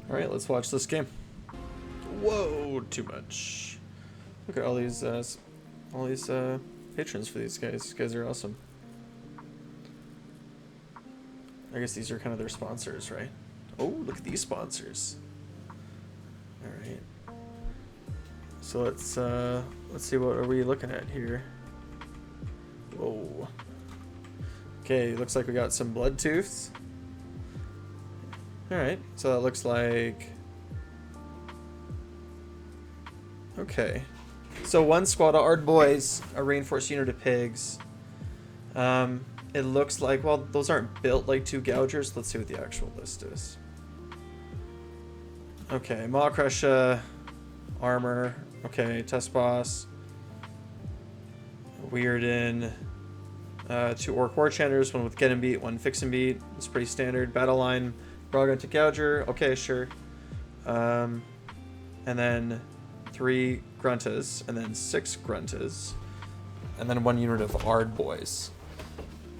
Alright, let's watch this game. Whoa, too much. Look at all these patrons for these guys. These guys are awesome. I guess these are kind of their sponsors, right? Oh, look at these sponsors. Alright. So let's see, what are we looking at here? Whoa. Okay, looks like we got some blood tooths. Alright, so that looks like... Okay. So one squad of Ard Boys, a reinforced unit of pigs. It looks like, well, those aren't built like two gougers. Let's see what the actual list is. Okay, Maw Crusher, armor. Okay, test boss. Weirden. Two Orc War Chanters, one with Get and Beat, one Fix and Beat. It's pretty standard. Battle line, Brogan to Gouger. Okay, sure. And then 3 Gruntas, and then 6 Gruntas, and then 1 unit of Ard Boys.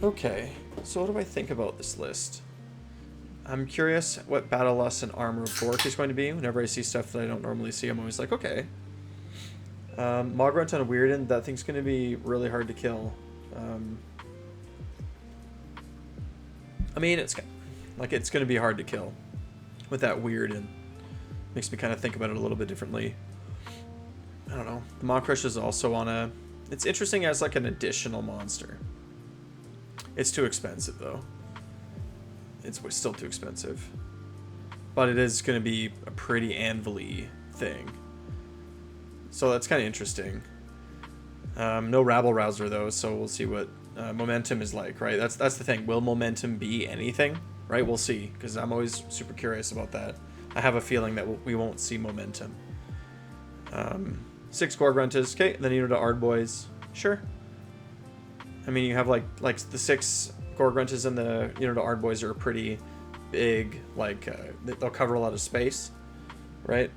Okay, so what do I think about this list? I'm curious what Battle Lust and Armor of Gork is going to be. Whenever I see stuff that I don't normally see, I'm always like, okay. Mogrunt on a Weirden, that thing's going to be really hard to kill. I mean, it's going to be hard to kill with that Weirden. Makes me kind of think about it a little bit differently. I don't know. The Maw Crush is also on a... It's interesting as like an additional monster. It's too expensive though. It's still too expensive. But it is going to be a pretty anvil-y thing. So that's kind of interesting. No Rabble Rouser though, so we'll see what momentum is like, right? That's the thing. Will momentum be anything? Right? We'll see, because I'm always super curious about that. I have a feeling that we won't see momentum. 6 Gorgruntas, okay, and then unit of Ard Boys, sure. I mean, you have like the 6 Gorgruntas and the unit of Ard Boys are pretty big, like they'll cover a lot of space, right?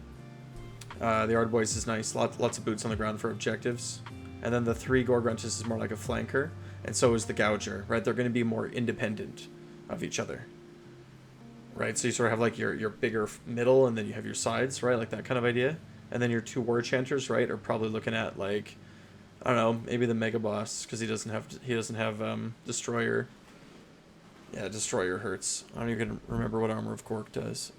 The Ard Boys is nice, lots of boots on the ground for objectives, and then the 3 Gorgruntas is more like a flanker, and so is the Gouger, right? They're going to be more independent of each other, right? So you sort of have like your bigger middle, and then you have your sides, right? Like that kind of idea. And then your 2 War Chanters, right, are probably looking at like, I don't know, maybe the Mega Boss, because he doesn't have Destroyer. Yeah, Destroyer hurts. I don't even remember what Armor of Gork does.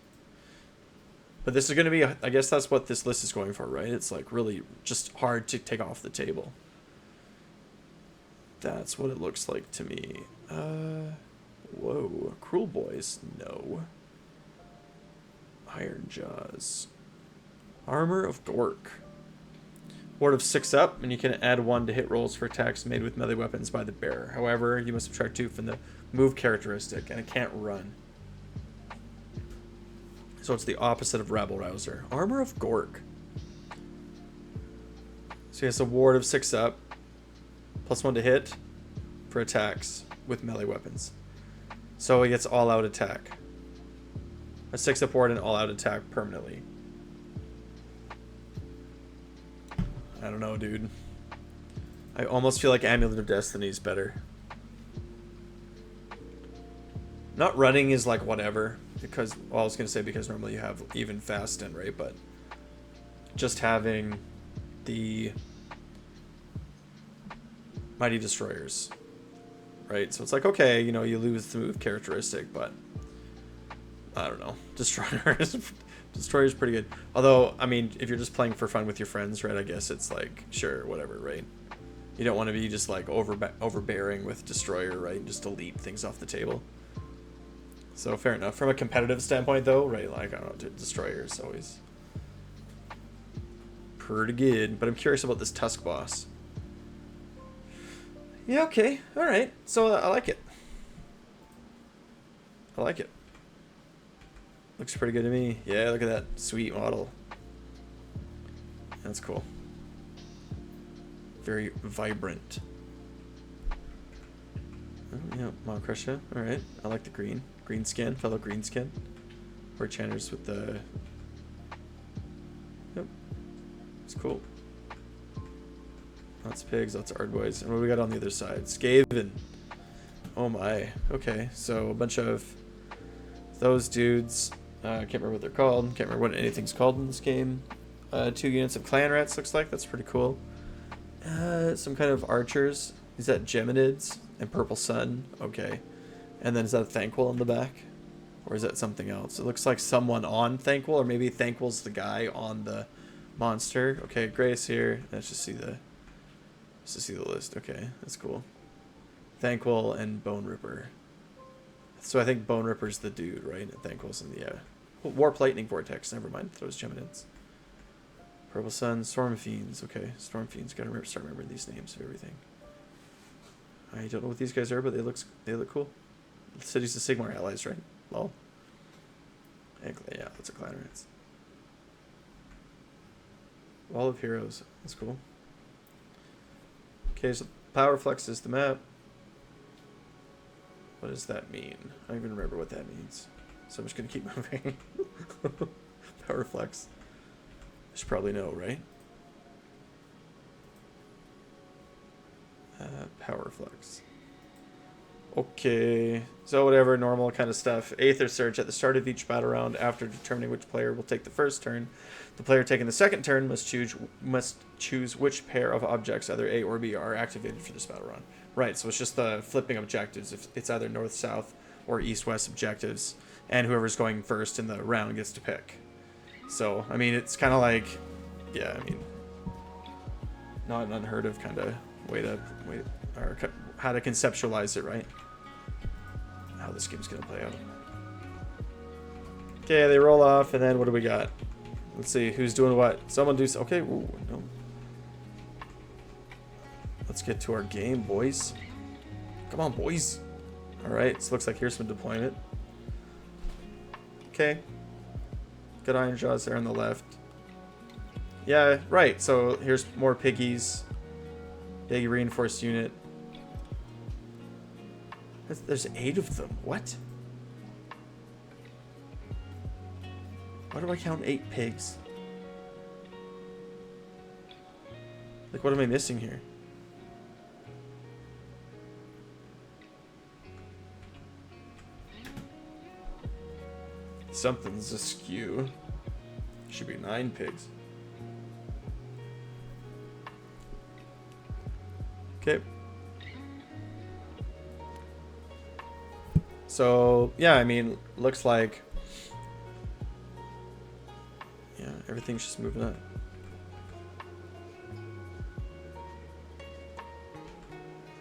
But this is going to be, I guess that's what this list is going for, right? It's like really just hard to take off the table. That's what it looks like to me. Whoa, Cruel Boys, no. Ironjawz. Armor of Gork. Ward of 6 up, and you can add 1 to hit rolls for attacks made with melee weapons by the bearer. However, you must subtract 2 from the move characteristic, and it can't run. So it's the opposite of Rabble Rouser. Armor of Gork. So he has a ward of 6 up, plus 1 to hit for attacks with melee weapons. So he gets all-out attack. A 6 up ward and all-out attack permanently. I don't know, dude. I almost feel like Amulet of Destiny is better. Not running is like whatever, because, well, I was going to say because normally you have even fast in, right? But just having the Mighty Destroyers, right? So it's like, okay, you know, you lose the move characteristic, but I don't know. Destroyer's pretty good. Although, I mean, if you're just playing for fun with your friends, right, I guess it's like, sure, whatever, right? You don't want to be just like overbearing with Destroyer, right? Just delete things off the table. So fair enough. From a competitive standpoint, though, right, like, I don't know, Destroyer is always pretty good. But I'm curious about this Tusk boss. Yeah, okay, alright. So I like it. I like it. Looks pretty good to me. Yeah, look at that sweet model. That's cool. Very vibrant. Oh, yeah, Maw Crusher. Alright. I like the green. Green skin. Fellow green skin. Or Chanters with the... Yep. It's cool. Lots of pigs, lots of Ard Boys. And what do we got on the other side? Skaven. Oh my. Okay, so a bunch of those dudes. Can't remember what they're called. Can't remember what anything's called in this game. 2 units of clan rats looks like. That's pretty cool. Some kind of archers. Is that Geminids and Purple Sun? Okay. And then is that a Thanquol on the back? Or is that something else? It looks like someone on Thanquol, or maybe Thanquol's the guy on the monster. Okay, Grace here. Let's just see the list. Okay, that's cool. Thanquol and Bone Ripper. So I think Bone Ripper's the dude, right? And Thanquol's in the Warp Lightning Vortex. Never mind. Those Geminids. Purple Sun, Storm Fiends. Okay, Storm Fiends. Gotta start remembering these names of everything. I don't know what these guys are, but they look cool. The Cities of Sigmar allies, right? Lol. Yeah, that's a clan rats. Wall of Heroes. That's cool. Okay, so Power Flex is the map. What does that mean? I don't even remember what that means. So I'm just gonna keep moving. Power Flex. I should probably know, right? Power Flex. Okay, so whatever, normal kind of stuff. Aether Surge at the start of each battle round. After determining which player will take the first turn, the player taking the second turn must choose which pair of objects, either A or B, are activated for this battle round. Right, so it's just the flipping objectives. If it's either north-south or east-west objectives, and whoever's going first in the round gets to pick. So, I mean, it's kind of like, yeah, I mean, not an unheard of kind of way to or how to conceptualize it, right? How this game's gonna play out. Okay, they roll off, and then what do we got? Let's see who's doing what. Someone do. Okay, ooh, no. Let's get to our game, boys. Come on, boys. All right, so looks like here's some deployment. Okay. Good Ironjawz there on the left. Yeah, right. So here's more piggies. Big reinforced unit. There's 8 of them. What? Why do I count 8 pigs? Like, what am I missing here? Something's askew. Should be 9 pigs. Okay. So, yeah, I mean, looks like... yeah, everything's just moving up.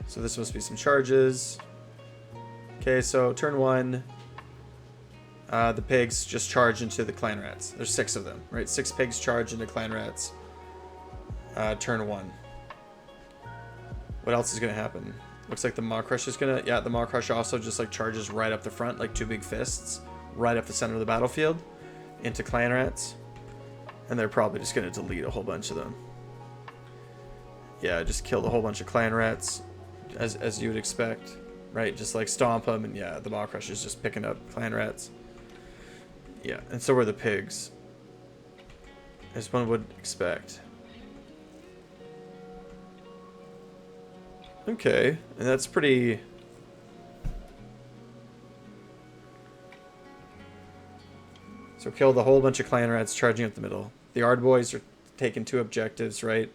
So this must be some charges. Okay, so turn 1... the pigs just charge into the clan rats. There's 6 of them, right? 6 pigs charge into clan rats. Turn 1. What else is gonna happen? Looks like the Maw Crush is gonna... yeah, the Maw Crush also just like charges right up the front, like 2 big fists, right up the center of the battlefield, into clan rats. And they're probably just gonna delete a whole bunch of them. Yeah, just killed a whole bunch of clan rats, as you would expect, right? Just like stomp them, and yeah, the Maw Crush is just picking up clan rats. Yeah, and so are the pigs, as one would expect. Okay, and that's pretty... so killed a whole bunch of clan rats charging up the middle. The Ardboys are taking 2 objectives, right?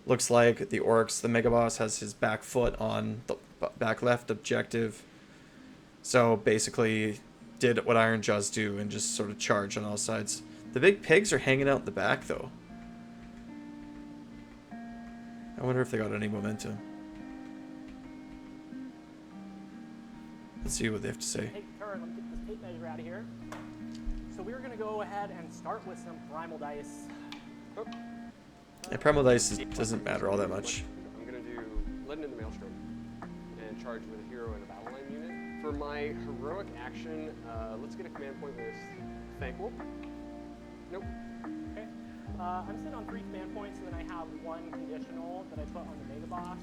Looks like the Orcs, the Mega Boss, has his back foot on the back left objective. So basically did what Ironjawz do and just sort of charge on all sides. The big pigs are hanging out in the back, though. I wonder if they got any momentum. Let's see what they have to say. Hey, Kurt, let me get this tape measure out of here. So we're going to go ahead and start with some Primal Dice. Oh. Yeah, Primal Dice doesn't matter all that much. I'm going to do Leaden in the Maelstrom and charge with a hero and a battle line unit. For my heroic action, let's get a command point with Thanquol. Nope. Okay. I'm sitting on 3 command points, and then I have 1 conditional that I put on the Mega Boss.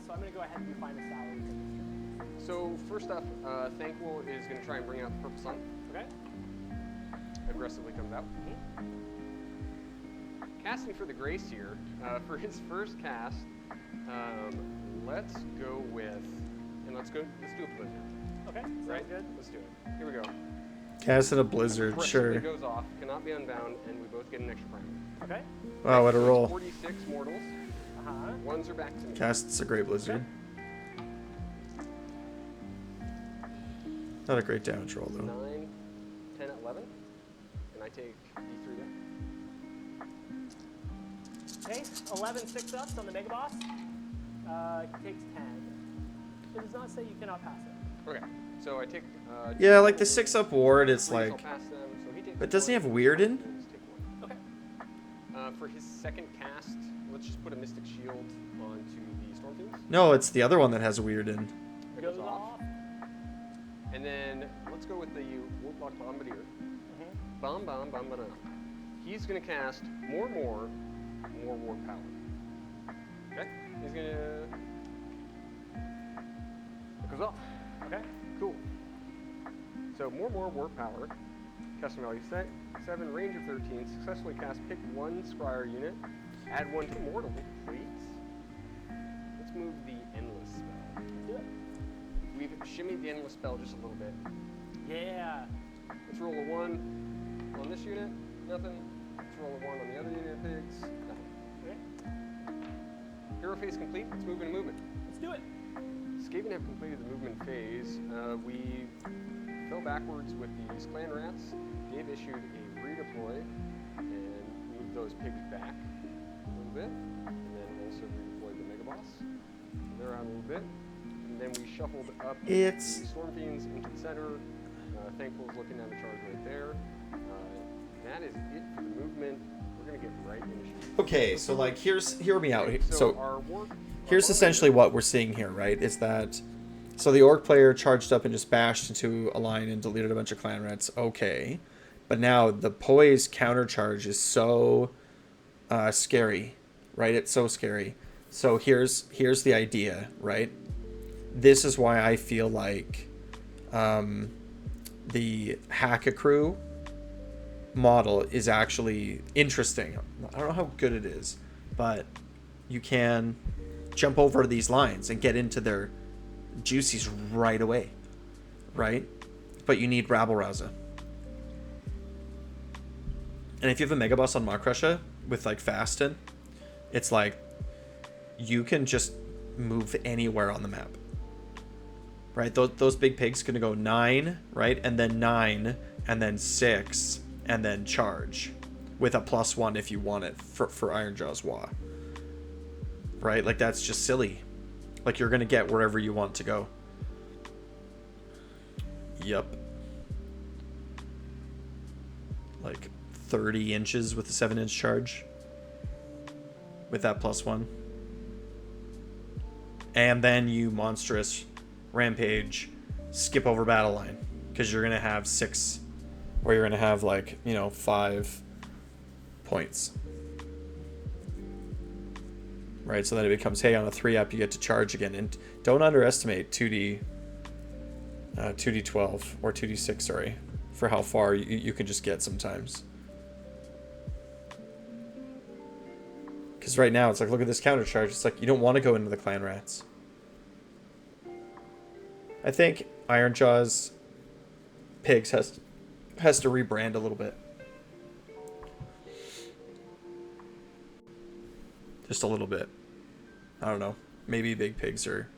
So I'm going to go ahead and do Find a Salary. So first up, Thanquol is going to try and bring out the Purple Sun. Okay. Aggressively comes out. Casting for the Grace here, for his first cast, let's go with, and let's do a blizzard. Okay, right? good. Let's do it. Here we go. Cast in a blizzard, Progressively sure. goes off, cannot be unbound, and we both get an extra primer. Okay. Wow, what a So it's roll. 46 mortals. Uh-huh. Ones are back to me. Casts a great blizzard. Not a great damage roll, though. 9, 10, 11. And I take D3 there. Okay, 11 6-ups on the Mega Boss. Takes 10. It does not say you cannot pass it. Okay, so I take... Yeah, like the 6-up ward, it's I'll like... pass them, so he takes But doesn't he one, have Weird in? I'll just take one. Okay. For his second cast, let's just put a Mystic Shield onto the Storm Fiends. No, it's the other one that has Weird in. It goes off. And then let's go with the Warlock Bombardier. Mm-hmm. Bomb, bomb, bomb, bomb. He's going to cast more warp power. Okay? He's going to... It goes off. Okay. Cool. So more warp power. Custom value set 7, range of 13. Successfully cast. Pick one Scryer unit. Add one to mortal. Please. Let's move the endless spell. Do it. We've shimmied the endless spell just a little bit. Yeah. Let's roll a 1 on this unit. Nothing. Let's roll a 1 on the other unit of pigs. Nothing. Okay. Hero phase complete. Let's move into movement. Let's do it. Skaven have completed the movement phase. We fell backwards with these clan rats. They've issued a redeploy and moved those pigs back a little bit. And then also redeployed the Mega Boss. They're out a little bit. And then we shuffled up the Storm Fiends into the center. Thankful's looking down the charge right there. That is it for the movement. We're going to get right into Okay, so like, hear me out. Okay, So our here's essentially what we're seeing here, right? Is that... So the Orc player charged up and just bashed into a line and deleted a bunch of clan rats. Okay. But now the Poise countercharge is so scary, right? It's so scary. So here's the idea, right? This is why I feel like the Hack-A-Crew model is actually interesting. I don't know how good it is, but you can jump over these lines and get into their juicies right away, right? But you need Rabble Rouser. And if you have a Mega Boss on Makrusha with like Fasten, it's like you can just move anywhere on the map, right? Those big pigs gonna go 9, right? And then 9, and then 6, and then charge with a +1 if you want it for Ironjawz Wa. Right? Like that's just silly. Like you're gonna get wherever you want to go. Yep. Like 30 inches with a 7-inch charge. With that +1. And then you monstrous rampage skip over battle line. Because you're gonna have 6, or you're gonna have like, 5 points. Right, so then it becomes, hey, on a 3-up you get to charge again. And don't underestimate 2D12 or 2D6, sorry, for how far you can just get sometimes. Because right now it's like, look at this counter charge. It's like you don't want to go into the clan rats. I think Ironjawz Pigs has to rebrand a little bit. Just a little bit. I don't know. Maybe big pigs or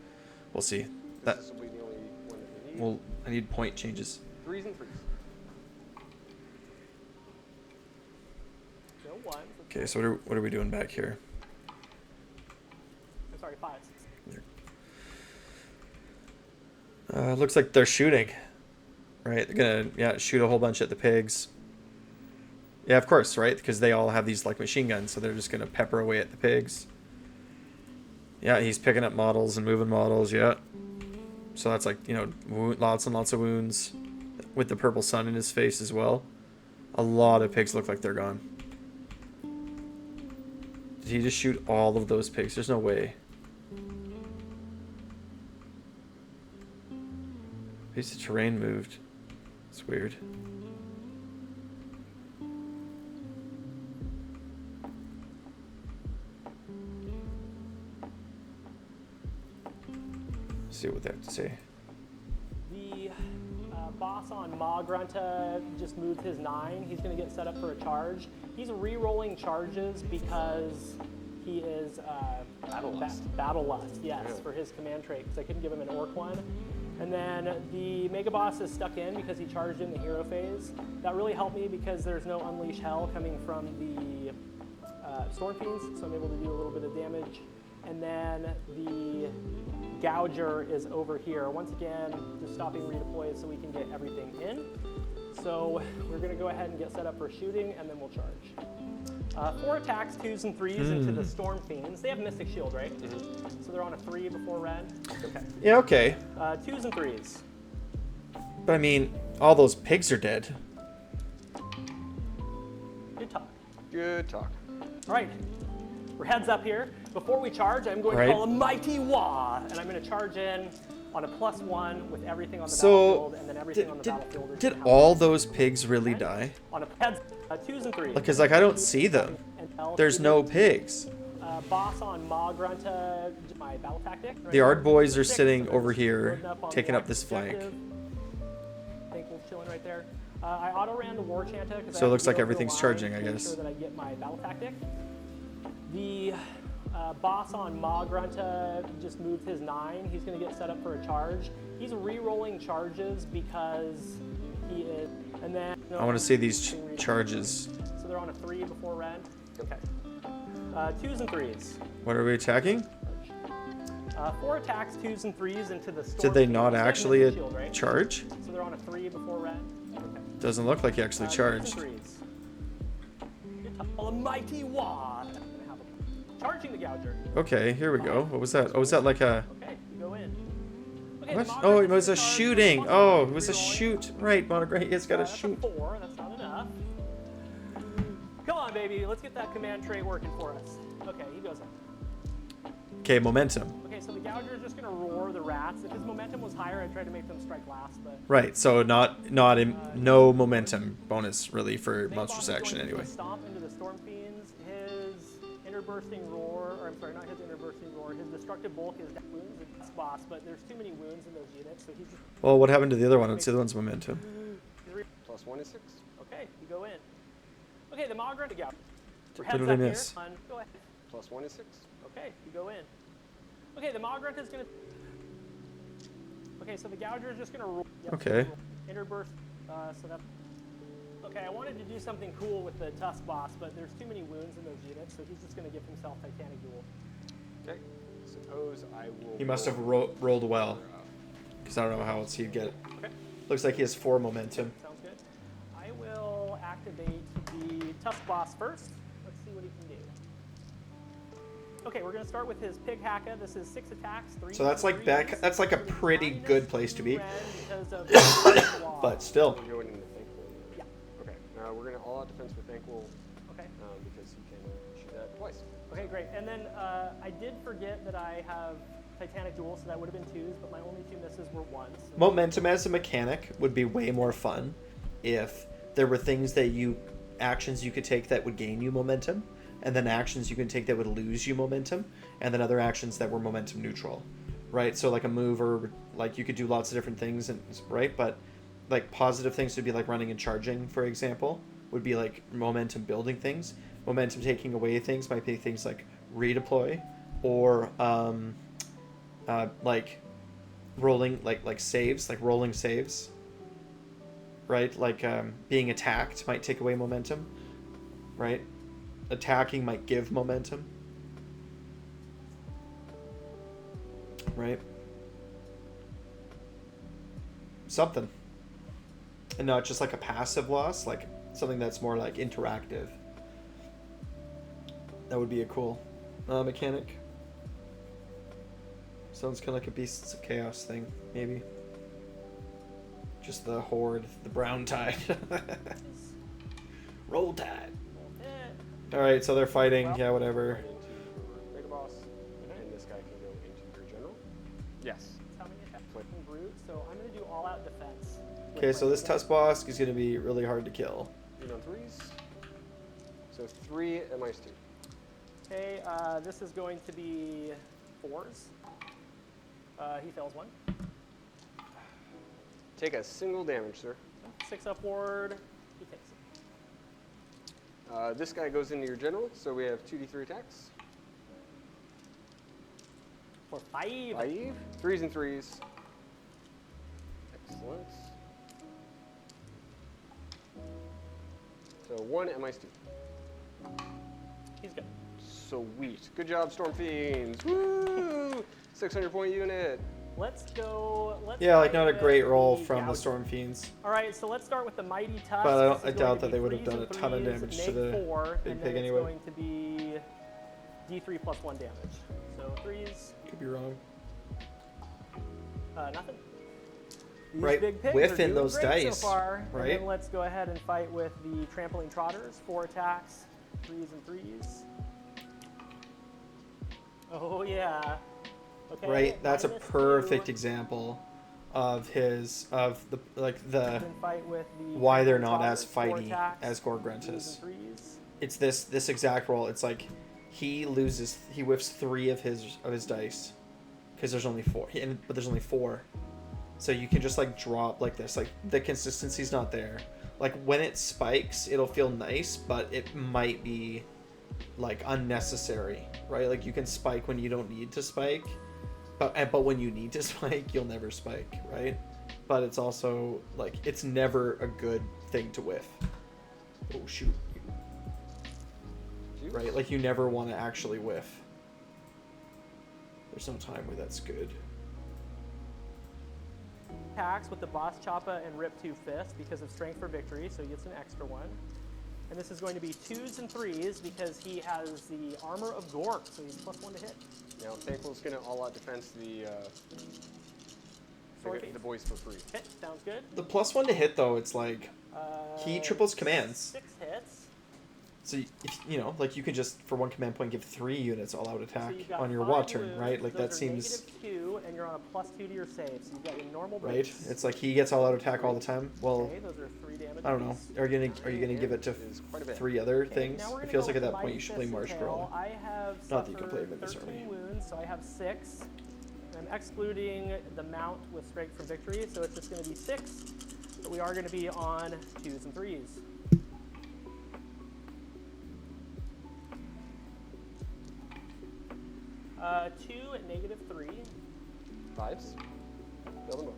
we'll see. That This will be the only one that we need. well, I need point changes. 3s and 3s. No 1s. Okay, so what are we doing back here? I'm sorry, 5s. Looks like they're shooting. Right, they're gonna shoot a whole bunch at the pigs. Yeah, of course, right? Because they all have these like machine guns, so they're just gonna pepper away at the pigs. Yeah, he's picking up models and moving models. Yeah, so that's like lots and lots of wounds, with the purple sun in his face as well. A lot of pigs look like they're gone. Did he just shoot all of those pigs? There's no way. Piece of terrain moved. It's weird. See what they have to say. The boss on Grunta just moved his 9. He's going to get set up for a charge. He's re-rolling charges because he is Battle Lust, yes, for his command trait, because I couldn't give him an Orc one. And then the Mega Boss is stuck in because he charged in the hero phase. That really helped me because there's no Unleash Hell coming from the Storm Fiends, so I'm able to do a little bit of damage. And then the Gouger is over here. Once again, just stopping redeploys so we can get everything in. So we're going to go ahead and get set up for shooting, and then we'll charge. 4 attacks, 2s and 3s into the Storm Fiends. They have Mystic Shield, right? So they're on a 3 before red. Okay. Yeah, okay. 2s and 3s. But I mean, all those pigs are dead. Good talk. Good talk. All right. We're heads up here. Before we charge, I'm going to call a Mighty Wah, and I'm going to charge in on a +1 with everything on the battlefield, and then everything on the battlefield. Did all those pigs really die? On a heads, 2s and 3s. Because like I don't see them. There's no pigs. Boss on Grunta, my battle tactic. The Ard boys are sitting over here, taking up this flank. Thankful's chilling right there. I auto ran the War Chanta. So it looks like everything's charging, I guess. Sure that I get my battle tactic. The boss on Grunta just moved his 9. He's going to get set up for a charge. He's re-rolling charges because he is. And then I want to see these charges. So they're on a 3 before red. Okay. 2s and 3s. What are we attacking? 4 attacks, 2s and 3s into the Storm. Did they not actually shield, right? charge? So they're on a 3 before red. Okay. Doesn't look like he actually charged. 2s and 3s. A Mighty Wah. Charging the Gouger. Okay, here we go. What was that? Oh, was that like a... Okay, you go in. Okay, What? Oh, it was a shooting. Oh, it was a shoot. Right, Monogray, he's got a shoot. 4, that's not enough. Come on, baby, let's get that command trait working for us. Okay, he goes in. Okay, momentum. Okay, so the Gouger is just going to roar the rats. If his momentum was higher, I'd try to make them strike last, but... Right, so no momentum bonus, really, for monstrous action, anyway. Stomp into the Storm Fiends. His Interbursting Roar, or I'm sorry, not his Interbursting Roar, his Destructive Bulk is wounds and boss, but there's too many wounds in those units, so he's just... Well, what happened to the other one? It's the other one's momentum. +1 is 6. Okay, you go in. Okay, the Grunta to Gouger. What did I miss? Go ahead. +1 is 6. Okay, you go in. Okay, the Grunta is going to... Okay, so the Gouger is just going to roll. Yep, Okay. Interburst, so that... Okay, I wanted to do something cool with the Tusk boss, but there's too many wounds in those units, so he's just going to give himself Titanic Duel. Okay. Suppose I will... He must have rolled well, because I don't know how else he'd get it. Okay. Looks like he has 4 momentum. Sounds good. I will activate the Tusk boss first. Let's see what he can do. Okay, we're going to start with his Pig Hacka. This is 6 attacks, 3. So that's like that's like a pretty good place to be. But still. We're going into Thankful. Yeah. Okay. We're going to all-out defense with Thankful. Okay. Because he can shoot that twice. Okay, great. And then I did forget that I have Titanic Duel, so that would have been 2s, but my only 2 misses were 1s. So. Momentum as a mechanic would be way more fun if there were things that actions you could take that would gain you momentum, and then actions you can take that would lose you momentum, and then other actions that were momentum neutral, right? So like a move, or like you could do lots of different things, and right? But like positive things would be like running and charging, for example, would be like momentum building things. Momentum taking away things might be things like redeploy, or like rolling, like saves, like rolling saves, right? Like being attacked might take away momentum, right? Attacking might give momentum, right? Something. And not just like a passive loss, like something that's more like interactive. That would be a cool mechanic. Sounds kind of like a Beasts of Chaos thing, maybe. Just the Horde, the Brown Tide. Roll Tide. Alright, so they're fighting, yeah, whatever. Mega Boss, and this guy can go into your general. Yes. How many attacks? Brute, so I'm going to do all-out defense. Okay, so this Tusk Boss is going to be really hard to kill. 3 on 3s. So 3 at -2. Okay, this is going to be 4s. He fails 1. Take a single damage, sir. 6 upward. He takes it. This guy goes into your general, so we have 2d3 attacks. For 5. 5. 3s and 3s. Excellent. So 1 and minus 2. He's good. Sweet. Good job, Storm Fiends. Woo! 600-point unit. Let's go. Yeah, like not a start great with roll the from the Gouge. Storm Fiends. All right, so let's start with the Mighty Tusk. But This is I doubt going to that be they would have 3s done and a ton of 3s, damage to make the 4, big and pig then anyway. it's going to be D3 plus 1 damage. So 3s, Could be wrong. nothing. These Right, big pigs whiffing are doing those great dice, so far. right? And then let's go ahead and fight with the Trampling Trotters. 4 attacks, 3s and 3s. Oh yeah. Okay. Right, that's a minus perfect 2. example of his the Then fight with the why they're Trampling not as Trotters, 4 fighty attacks, as Gorgrunt 2s is. and 3s. It's this exact roll. It's like he whiffs 3 of his dice because there's only 4, but there's only 4. So you can just like drop like this. Like the consistency's not there. Like when it spikes, it'll feel nice, but it might be like unnecessary, right? Like you can spike when you don't need to spike, but when you need to spike, you'll never spike, right? But it's also like it's never a good thing to whiff. Oh shoot. Right? Like you never want to actually whiff. There's no time where that's good. Attacks with the Boss Choppa and Rip 2 Fist because of Strength for Victory, so he gets an extra 1. And this is going to be 2s and 3s because he has the Armor of Gork, so he's plus 1 to hit. Now, Thankful's going to all-out defense the boys for free. Okay, sounds good. The +1 to hit though, it's like he triples commands. 6 hits. So if, like you could just for 1 command point give 3 units all out attack So you've got on your 5 WA turn, wounds. right? Like Those that are seems -2, and you're on a +2 to your save, so you've got your normal right. base. It's like he gets all out attack all the time. Well, Okay, those are 3 damage. I don't know. apiece. Are you gonna give it to Is quite a bit. 3 other Okay, things? now we're It gonna feels go like at with that the point you Mighty should play Fist and Marsh Tail. Girl. I have Not that you can play him in this 13 army. wounds, so I have 6. I'm excluding the mount with Strength from Victory, so it's just going to be 6. But we are going to be on 2s and 3s. Two at -3. 5s. Fill them both.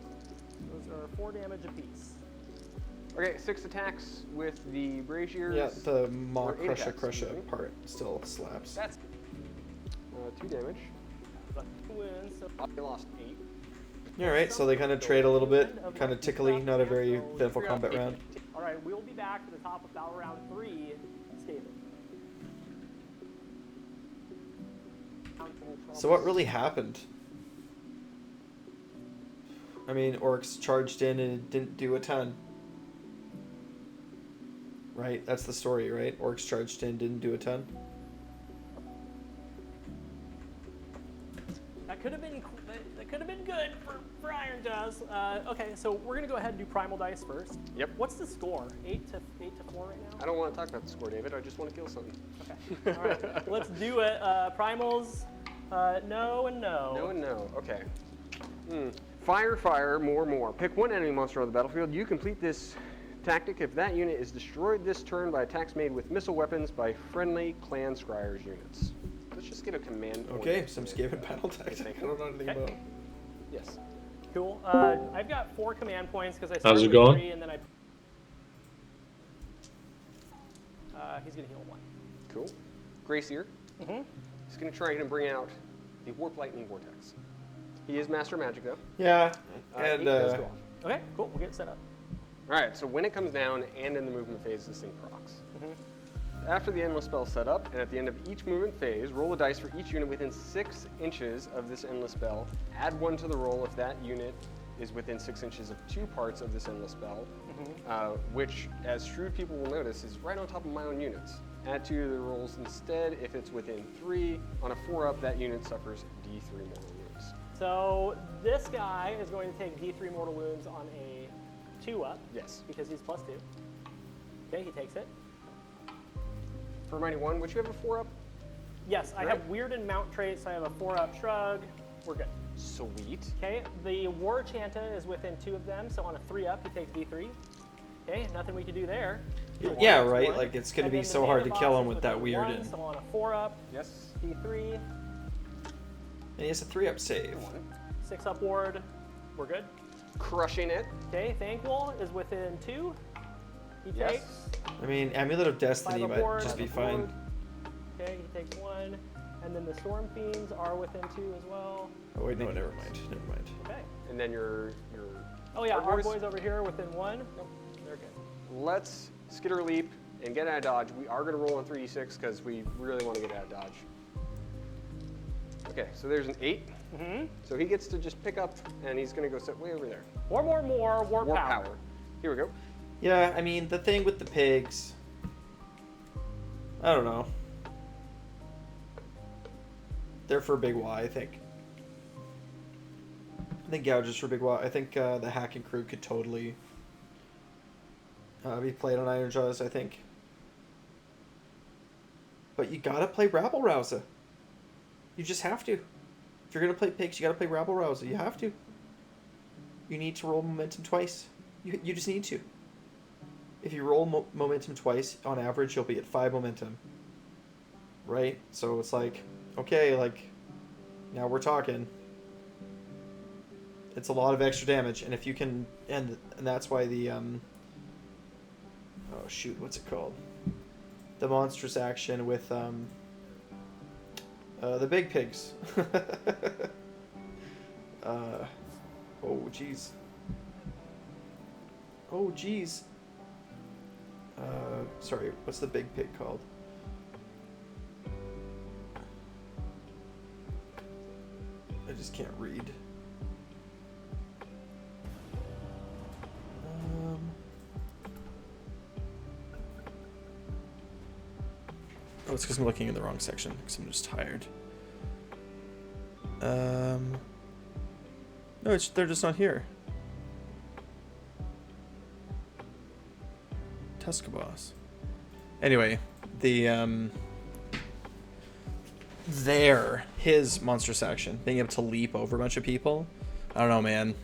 Those are 4 damage apiece. Okay, 6 attacks with the braziers. Yeah, the Maw Or 8 Crusher attacks, Crusher excuse me. part still slaps. That's 2 damage. But 2 wounds, so I lost 8. Alright, so they kind of trade a little bit. Kind of tickly, not a very eventful combat round. all right, we'll be back at the top of battle round 3, Skaven. So what really happened? I mean, orcs charged in and it didn't do a ton. Right? That's the story, right? Orcs charged in, didn't do a ton. That could have been good for Ironjawz. Okay, so we're gonna go ahead and do primal dice first. Yep. What's the score? 8 to 4 right now. I don't want to talk about the score, David. I just want to kill something. Okay. All right. Let's do it. Primals. No and no. No and no. Okay. Fire, fire, more, more. Pick 1 enemy monster on the battlefield. You complete this tactic if that unit is destroyed this turn by attacks made with missile weapons by friendly clan scryers units. Let's just get a command point. Okay, some Skaven battle tactic. I don't know anything Okay. about. Yes. Cool. I've got 4 command points because I started How's it with going? 3 and then he's gonna heal 1. Cool. Gracier. Mm-hmm. He's going to try and bring out the Warp Lightning Vortex. He is Master Magic, though. Yeah, He and does go off. Okay, cool. We'll get set up. All right, so when it comes down and in the movement phase, this thing procs. After the endless spell is set up, and at the end of each movement phase, roll a dice for each unit within 6 inches of this endless spell. Add 1 to the roll if that unit is within 6 inches of 2 parts of this endless spell, which, as shrewd people will notice, is right on top of my own units. Add 2 to the rolls instead if it's within 3. On a 4-up, that unit suffers D3 mortal wounds. So this guy is going to take D3 mortal wounds on a 2-up. Yes. Because he's +2. Okay, he takes it. For Mighty 1, which you have a 4-up? Yes, I Right. have weird and mount traits. I have a 4-up shrug. We're good. Sweet. Okay, the War Chanta is within 2 of them, so on a 3-up, he takes D3. Okay, nothing we can do there. Yeah, One, right. one. Like it's gonna And be then the so hard to mana kill boss him is with that within weird 1, in. so on a 4-up, Yes. D3, And he has a 3-up save. 6-up ward, we're good. Crushing it. Okay, Thankful is within 2. He Yes. takes I mean, Amulet of Destiny 5-up might ward, just be 5-up fine. ward. Okay, he takes 1. And then the Storm Fiends are within 2 as well. Oh wait, no, never mind. Never mind. Okay. And then your Oh yeah, Our our boys- boys over here within 1. Nope, they're good. Let's skitter leap and get out of dodge. We are going to roll on 3d6 because we really want to get out of dodge. Okay, so there's an 8. Mm-hmm. So he gets to just pick up, and he's going to go sit way over there. Warp Warp power. power. Here we go. Yeah, I mean the thing with the pigs. I don't know. They're for Big Y, I think. I think Gouges for Big Y. I think the hacking crew could totally be played on Ironjawz, I think. But you gotta play Rabble Rouser. You just have to. If you're gonna play pigs, you gotta play Rabble Rouser. You have to. You need to roll momentum twice. You just need to. If you roll momentum twice, on average, you'll be at 5 momentum. Right? So it's like, okay, like, now we're talking. It's a lot of extra damage, and if you can, and that's why the, oh shoot, what's it called? The monstrous action with, the big pigs. Oh, jeez. Oh, jeez. Sorry, what's the big pig called? I just can't read. Oh, it's because I'm looking in the wrong section, because I'm just tired. No, they're just not here. Tuscaboss. Anyway, his monstrous action, being able to leap over a bunch of people. I don't know, man.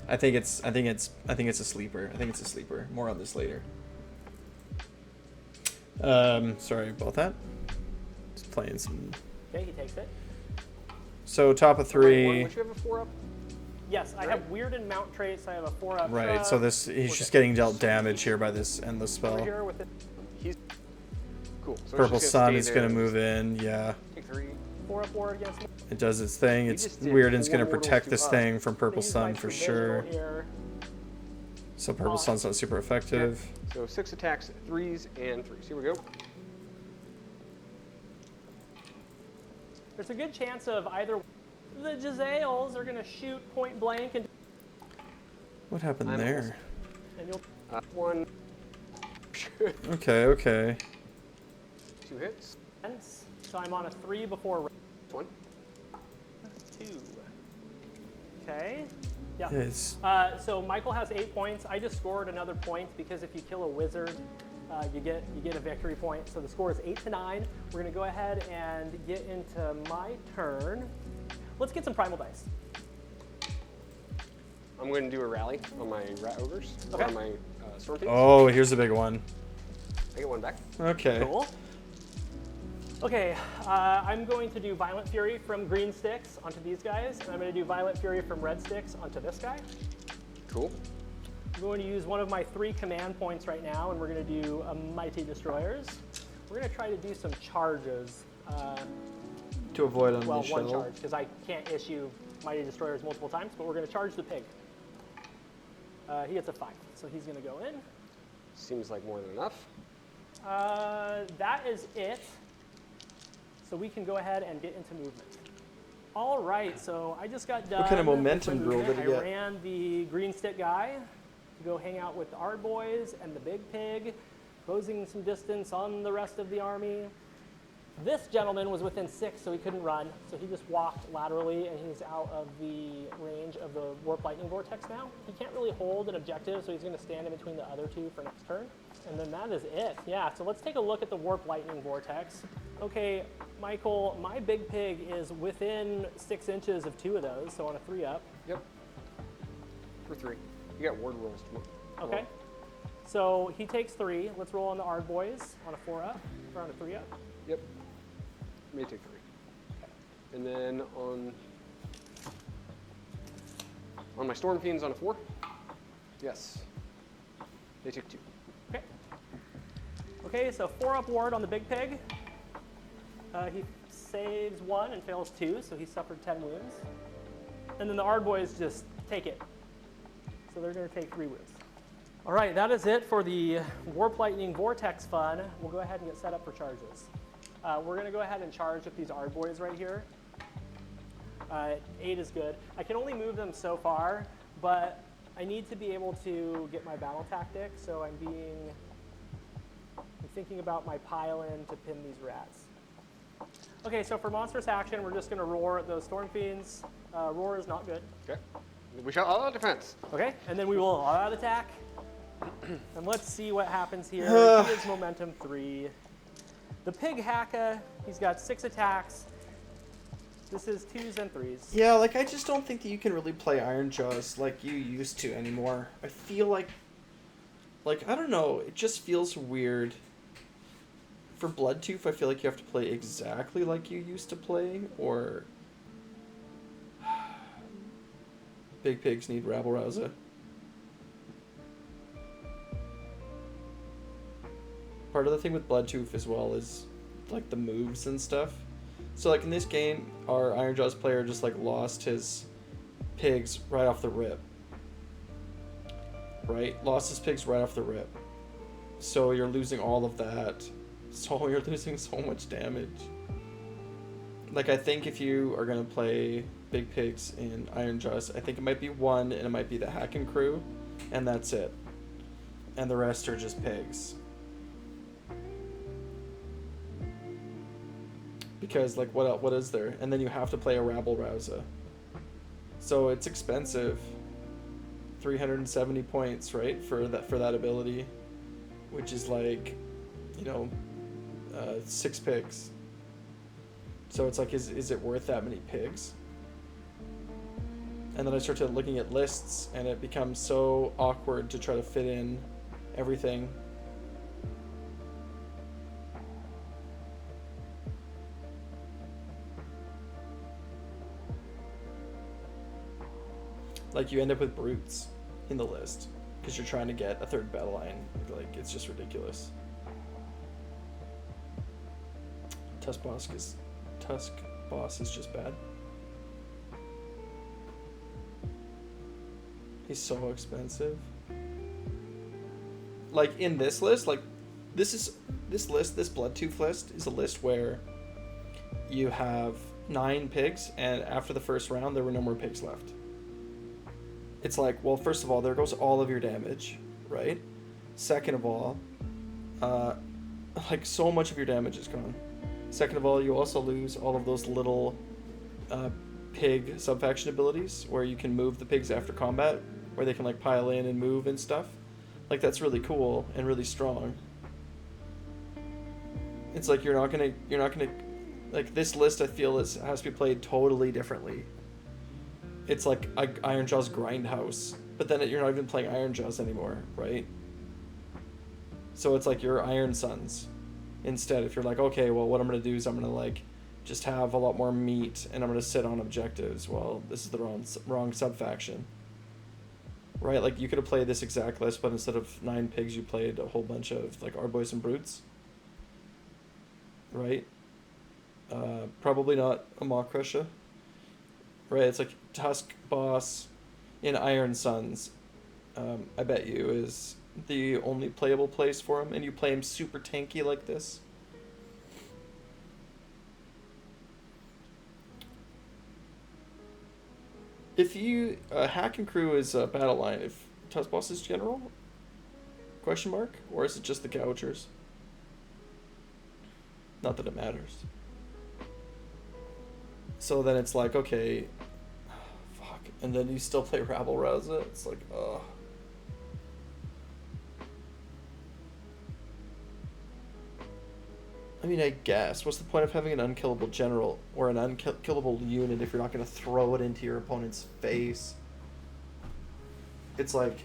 I think it's a sleeper. I think it's a sleeper. More on this later. Sorry about that. Just playing some. Okay, he takes it. So top of 3. Would you have a 4-up? Yes, I have weird and mount traits. I have a 4-up. Right. So he's just getting dealt damage here by this endless spell. Over here with it. He's cool. So Purple Sun is gonna move in. Yeah. Take 3. 4-up ward against me. It does its thing. It's just did Weirdon's 4 gonna mortals protect to this us. thing from Purple Use Sun my for provisional sure. here. So Purple Sun's not super effective. So 6 attacks, 3s, and 3s. Here we go. There's a good chance of either the Jezzails are going to shoot point blank and What happened I'm there? you'll 1. Okay. 2 hits. so I'm on a 3 before 1. 2. Okay. Yeah. Yes. So Michael has 8 points. I just scored another point because if you kill a wizard, you get a victory point. So the score is 8-9. We're gonna go ahead and get into my turn. Let's get some primal dice. I'm going to do a rally on my rat ogres. Okay. On my storm fiends. Oh, here's a big one. I get 1 back. Okay. Cool. Okay, I'm going to do Violent Fury from green sticks onto these guys, and I'm going to do Violent Fury from red sticks onto this guy. Cool. I'm going to use one of my 3 command points right now, and we're going to do a Mighty Destroyers. We're going to try to do some charges. To avoid on Well, the one shell. charge, because I can't issue Mighty Destroyers multiple times, but we're going to charge the pig. He gets a 5, so he's going to go in. Seems like more than enough. That is it. So we can go ahead and get into movement. All right, so I just got done. What kind of with momentum my drill movement. did he I get? ran the green stick guy to go hang out with the Ard boys and the big pig, closing some distance on the rest of the army. This gentleman was within 6, so he couldn't run. So he just walked laterally, and he's out of the range of the Warp Lightning Vortex now. He can't really hold an objective, so he's going to stand in between the other 2 for next turn. And then that is it. Yeah, so let's take a look at the Warp Lightning Vortex. Okay, Michael, my big pig is within 6 inches of 2 of those, so on a 3-up. Yep. For 3. You got ward rolls to roll. Okay. So he takes 3. Let's roll on the Ard boys on a 4-up or on a 3-up. Yep. May take 3. And then on my Storm Fiends on a 4. Yes. They take 2. Okay. Okay, so 4-up ward on the big pig. He saves 1 and fails 2, so he suffered 10 wounds. And then the Ard boys just take it. So they're going to take 3 wounds. All right, that is it for the Warp Lightning Vortex fun. We'll go ahead and get set up for charges. We're going to go ahead and charge with these Ard boys right here. 8 is good. I can only move them so far, but I need to be able to get my battle tactic, so I'm thinking about my pile-in to pin these rats. Okay, so for monstrous action, we're just going to roar at those Storm Fiends. Roar is not good. Okay. We shall all out defense. Okay, and then we will all out attack. And let's see what happens here. He is momentum 3. The pig Haka, he's got 6 attacks. This is 2s and 3s. Yeah, like I just don't think that you can really play Ironjawz like you used to anymore. I feel like I don't know, it just feels weird. For Bloodtooth, I feel like you have to play exactly like you used to play, or big pigs need rabble-rouser. Part of the thing with Bloodtooth as well is like the moves and stuff. So like in this game, our Ironjawz player just like lost his pigs right off the rip. Right? Lost his pigs right off the rip. So you're losing all of that. So you're losing so much damage. Like I think if you are gonna play big pigs in Ironjawz, I think it might be 1 and it might be the Hacking crew, and that's it. And the rest are just pigs. Because like what is there? And then you have to play a rabble-rouser. So it's expensive. 370 points, right? For that ability, which is like, you know, 6 pigs. So it's like, is it worth that many pigs? And then I started looking at lists, and it becomes so awkward to try to fit in everything. Like you end up with brutes in the list because you're trying to get a 3rd battle line. Like it's just ridiculous. Tusk boss is just bad. He's so expensive. Like in this list, like this Bloodtooth list is a list where you have 9 pigs, and after the first round there were no more pigs left. It's like, well, first of all, there goes all of your damage, right? Second of all, like so much of your damage is gone. Second of all, you also lose all of those little pig subfaction abilities where you can move the pigs after combat, where they can like pile in and move and stuff. Like that's really cool and really strong. It's like you're not gonna like this list. I feel has to be played totally differently. It's like Ironjawz Grindhouse, but then you're not even playing Ironjawz anymore, right? So it's like your Iron Sons instead. If you're like, okay, well, what I'm gonna do is I'm gonna like just have a lot more meat, and I'm gonna sit on objectives. Well, this is the wrong subfaction, right? Like you could have played this exact list, but instead of 9 pigs, you played a whole bunch of like Arboys and Brutes, right? Probably not a Maw Crusher. Right, it's like Tusk Boss in Iron Sons, I bet you, is the only playable place for him, and you play him super tanky like this. If you, Hack and Crew is a battle line, if Tusk Boss is general? Question mark? Or is it just the Gougers? Not that it matters. So then it's like, okay, fuck, and then you still play rabble-rouser. It's like, ugh. I mean, I guess. What's the point of having an unkillable general or an unkillable unit if you're not going to throw it into your opponent's face? It's like,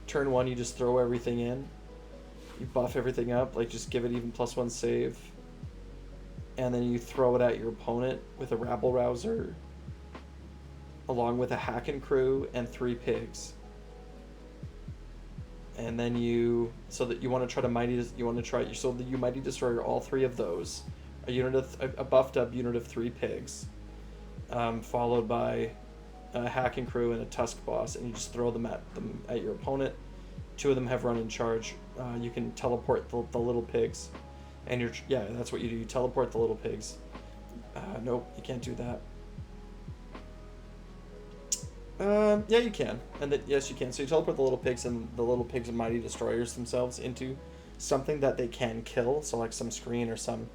turn 1, you just throw everything in. You buff everything up, like just give it even +1 save. And then you throw it at your opponent with a rabble rouser, along with a hack and crew and 3 pigs. And then you, so that you want to try to so that you mighty destroyer all 3 of those, a buffed up unit of 3 pigs, followed by a hack and crew and a tusk boss, and you just throw them at your opponent. 2 of them have run and charge. You can teleport the little pigs, and that's what you do. You teleport the little pigs. Nope, you can't do that. Yeah, you can. Yes, you can. So you teleport the little pigs, and the little pigs and mighty destroyers themselves into something that they can kill. So like some screen or some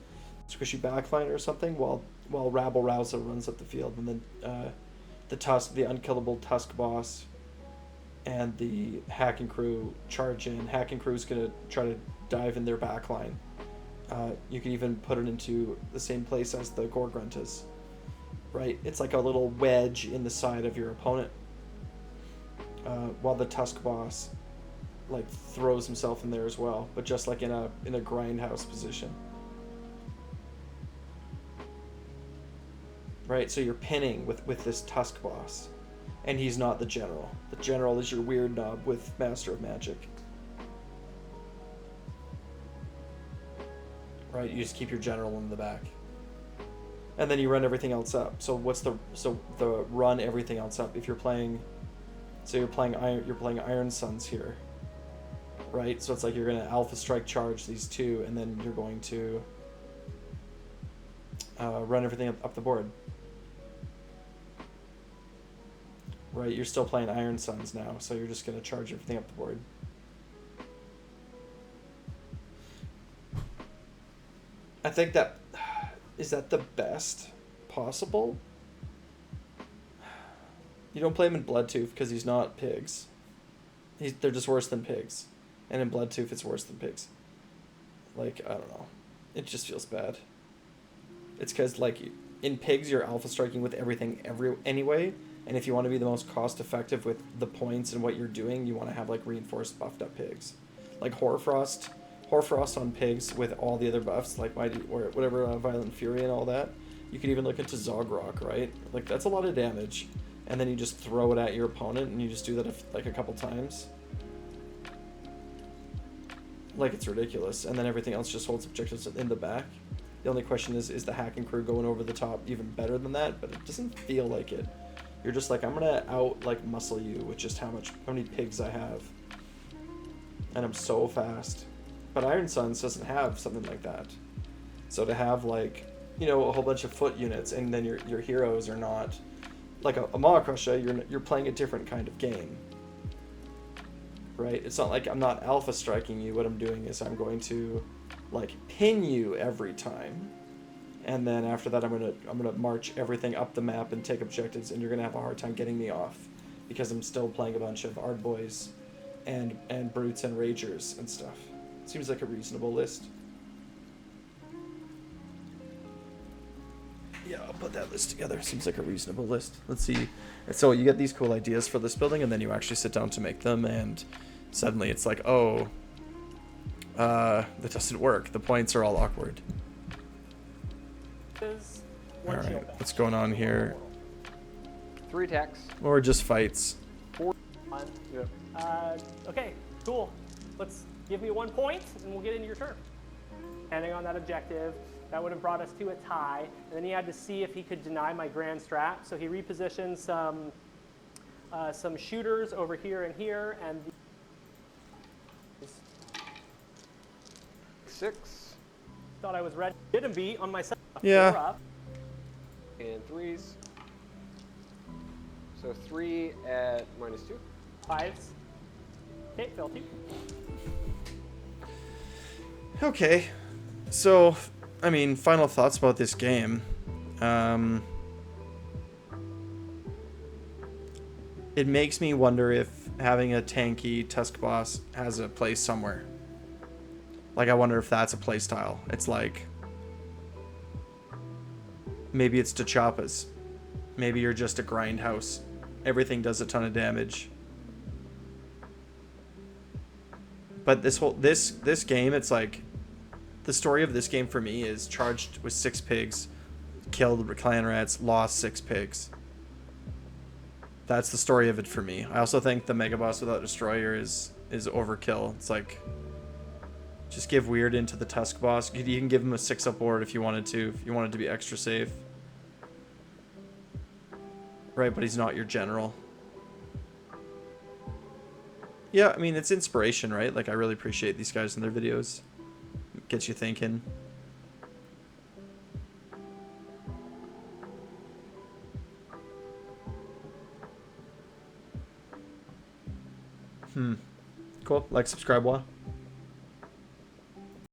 squishy backline or something, while rabble rouser runs up the field, and then the unkillable tusk boss and the hack and crew charge in. Hack and crew is gonna try to dive in their backline. You can even put it into the same place as the Gorgruntas. Right, it's like a little wedge in the side of your opponent, while the tusk boss like throws himself in there as well, but just like in a grindhouse position. Right, so you're pinning with this tusk boss, and he's not the general. The general is your weird knob with Master of Magic. Right, you just keep your general in the back. And then you run everything else up. So the run everything else up. If you're playing, so you're playing Iron Suns here, right? So it's like you're gonna Alpha Strike charge these 2, and then you're going to run everything up the board. Right, you're still playing Iron Suns now, so you're just gonna charge everything up the board. I think that. Is that the best possible? You don't play him in Bloodtooth because he's not pigs. They're just worse than pigs. And in Bloodtooth, it's worse than pigs. Like, I don't know. It just feels bad. It's because, like, in pigs, you're alpha striking with everything anyway. And if you want to be the most cost effective with the points and what you're doing, you want to have, like, reinforced buffed up pigs. Like Hoarfrost on pigs with all the other buffs, like Mighty or whatever, Violent Fury and all that. You could even look into Zogrok, right? Like, that's a lot of damage. And then you just throw it at your opponent, and you just do that like a couple times. Like, it's ridiculous. And then everything else just holds objectives in the back. The only question is the hack and crew going over the top even better than that? But it doesn't feel like it. You're just like, I'm gonna muscle you with just how many pigs I have. And I'm so fast. But Iron Suns doesn't have something like that. So to have, like, you know, a whole bunch of foot units, and then your heroes are not like a Maw Crusher, you're playing a different kind of game. Right? It's not like I'm not alpha striking you. What I'm doing is I'm going to, like, pin you every time. And then after that I'm gonna march everything up the map and take objectives, and you're gonna have a hard time getting me off because I'm still playing a bunch of Ardboys and Brutes and Ragers and stuff. Seems like a reasonable list. Yeah, I'll put that list together. Seems like a reasonable list. Let's see. So you get these cool ideas for this building, and then you actually sit down to make them, and suddenly it's like, oh, that doesn't work. The points are all awkward. Alright, what's going on here? 3 attacks. Or just fights. 4. Yep. Okay, cool. Let's give me 1 point, and we'll get into your turn. Depending on that objective, that would have brought us to a tie. And then he had to see if he could deny my grand strat. So he repositioned some shooters over here and here, and 6. Thought I was ready. Didn't beat on my second. Yeah. And 3s. So 3 at -2. 5s. Okay, fail 2. Okay, so, I mean, final thoughts about this game. It makes me wonder if having a tanky Tusk boss has a place somewhere. Like, I wonder if that's a playstyle. It's like, maybe it's T'Chapa's. Maybe you're just a grindhouse. Everything does a ton of damage. But this game, it's like, the story of this game for me is charged with 6 pigs, killed clan rats, lost 6 pigs. That's the story of it for me. I also think the Mega Boss without Destroyer is overkill. It's like, just give Weird into the Tusk Boss. You can give him a 6-up ward if you wanted to be extra safe. Right, but he's not your general. Yeah, I mean, it's inspiration, right? Like, I really appreciate these guys in their videos. It gets you thinking. Cool. Like, subscribe, Wah.